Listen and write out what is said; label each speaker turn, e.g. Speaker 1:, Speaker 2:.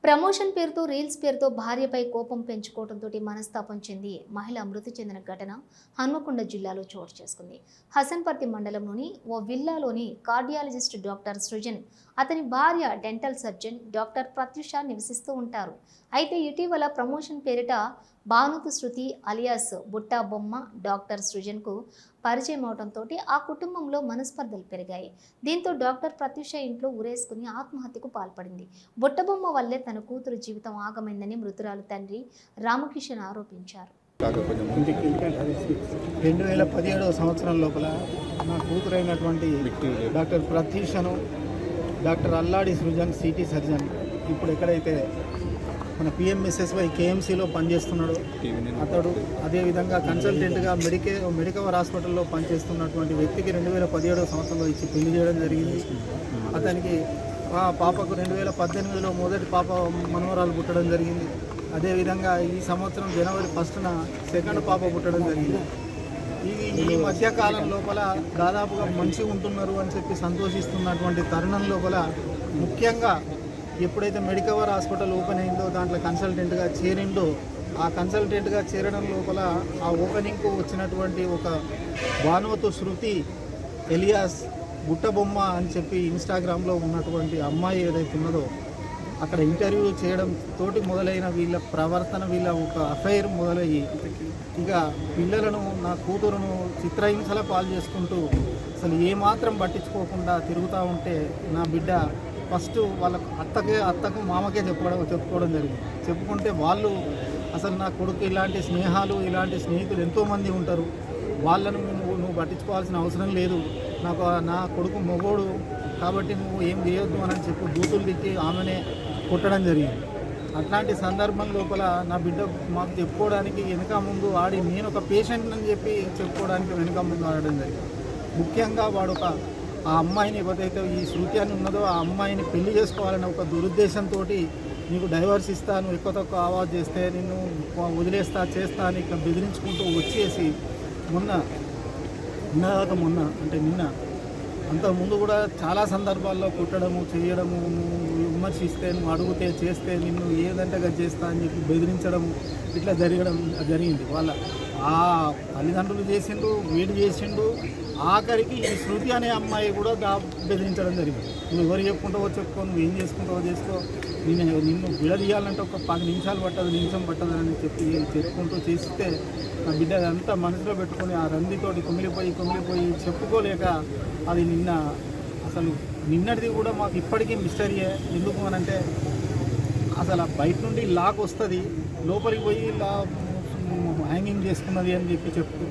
Speaker 1: Promotion పేరుతో reels పేరుతో భార్యపై కోపం పెంచుకోవడంతో మనస్తాపం చెంది మహిళ మృతి చెందిన ఘటన హన్మకొండ జిల్లాలో చోటు చేసుకుంది. హసన్పర్తి మండలంలోని ఓ విల్లాలోని కార్డియాలజిస్ట్ డాక్టర్ సృజన్, అతని భార్య డెంటల్ సర్జన్ డాక్టర్ ప్రత్యూష నివసిస్తూ ఉంటారు. అయితే ఇటీవల ప్రమోషన్ పేరిట భానుతు శృతి అలియాస్ బుట్టా బొమ్మ డాక్టర్ సృజన్కు పరిచయం అవడంతో ఆ కుటుంబంలో మనస్పర్ధలు పెరిగాయి. దీంతో డాక్టర్ ప్రత్యూష ఇంట్లో ఉరేసుకుని ఆత్మహత్యకు పాల్పడింది. బుట్టబొమ్మ వల్లే తన కూతురు జీవితం ఆగమైందని మృతురాలు తండ్రి రామకిషన్ ఆరోపించారు.
Speaker 2: 2017 సంవత్సరం లోపల నా కూతురైనటువంటి డాక్టర్ ప్రత్యూషను డాక్టర్ అల్లాడి సృజన్ సిటీ సర్జన్ ఇప్పుడు ఎక్కడైతే మన పిఎంఎస్ఎస్వై కేఎంసీలో పనిచేస్తున్నాడు అతడు, అదేవిధంగా కన్సల్టెంట్గా మెడికవర్ హాస్పిటల్లో పనిచేస్తున్నటువంటి వ్యక్తికి 2017 సంవత్సరంలో ఇచ్చి పెళ్లి చేయడం జరిగింది. అతనికి పాపకు 2018లో మొదటి పాప మనవరాలు పుట్టడం జరిగింది. అదేవిధంగా ఈ సంవత్సరం జనవరి 1న సెకండ్ పాప పుట్టడం జరిగింది. ఈ మధ్యకాలం లోపల దాదాపుగా మంచిగా ఉంటున్నారు అని చెప్పి సంతోషిస్తున్నటువంటి తరుణం లోపల ముఖ్యంగా ఎప్పుడైతే మెడికవర్ హాస్పిటల్ ఓపెన్ అయిందో దాంట్లో కన్సల్టెంట్గా చేరిండో ఆ కన్సల్టెంట్గా చేరడం లోపల ఆ ఓపెనింగ్కు వచ్చినటువంటి ఒక భానువతు శృతి ఎలియాస్ బుట్టబొమ్మ అని చెప్పి ఇన్స్టాగ్రామ్లో ఉన్నటువంటి అమ్మాయి ఏదైతే ఉన్నదో అక్కడ ఇంటర్వ్యూ చేయడం తోటి మొదలైన వీళ్ళ ప్రవర్తన, వీళ్ళ ఒక అఫైర్ మొదలయ్యి ఇక పిల్లలను, నా కూతురును చిత్రహింసల పాలు చేసుకుంటూ అసలు ఏమాత్రం పట్టించుకోకుండా తిరుగుతూ ఉంటే నా బిడ్డ ఫస్ట్ వాళ్ళ అత్తకు మామకే చెప్పుకోవడం జరిగింది. చెప్పుకుంటే వాళ్ళు అసలు నా కొడుకు ఇలాంటి స్నేహాలు, ఇలాంటి స్నేహితులు ఎంతోమంది ఉంటారు, వాళ్ళను నువ్వు పట్టించుకోవాల్సిన అవసరం లేదు, నా కొడుకు మొగోడు కాబట్టి నువ్వు ఏం చేయొద్దు అని చెప్పి బూతులు తిట్టి ఆమెనే కొట్టడం జరిగింది. అట్లాంటి సందర్భం లోపల నా బిడ్డ మాకు చెప్పుకోవడానికి వెనుక ముందు ఆడి, నేను ఒక పేషెంట్ అని చెప్పి చెప్పుకోవడానికి వెనుక ముందు ఆడడం జరిగింది. ముఖ్యంగా వాడు ఆ అమ్మాయిని ఏదైతే ఈ శృతి అని ఉన్నదో ఆ అమ్మాయిని పెళ్లి చేసుకోవాలనే ఒక దురుద్దేశంతో నీకు డైవర్స్ ఇస్తాను, ఎక్కువ తక్కువ ఆవాజ్ చేస్తే నిన్ను వదిలేస్తా చేస్తా అని ఇట్లా బెదిరించుకుంటూ వచ్చేసి మొన్న అంతకుముందు కూడా చాలా సందర్భాల్లో కుట్టడము, చేయడము, విమర్శిస్తే, నువ్వు అడిగితే చేస్తే నిన్ను ఏదంటగా చేస్తా అని చెప్పి బెదిరించడము ఇట్లా జరిగింది. వాళ్ళ ఆ తల్లిదండ్రులు చేసిండు, వీడు చేసిండు, ఆఖరికి ఈ శృతి అనే అమ్మాయి కూడా బెదిరించడం జరిగింది. నువ్వు ఎవరు చెప్పుకుంటావో చెప్పుకో, నువ్వు ఏం చేసుకుంటావో చేసుకో, నిన్ను విడదీయాలంటే ఒక 10 నిమిషాలు పట్టదు, నిమిషం పట్టదని చెప్పి చెప్పుకుంటూ చేస్తే నా బిడ్డ అంతా మనసులో పెట్టుకొని ఆ రందితోటి కుమిలిపోయి చెప్పుకోలేక అది నిన్నటిది కూడా మాకు ఇప్పటికీ మిస్టరీయే. ఎందుకు అనంటే అసలు బయట నుండి లాక్ వస్తుంది, లోపలికి పోయి హ్యాంగింగ్ చేసుకున్నది అని చెప్పి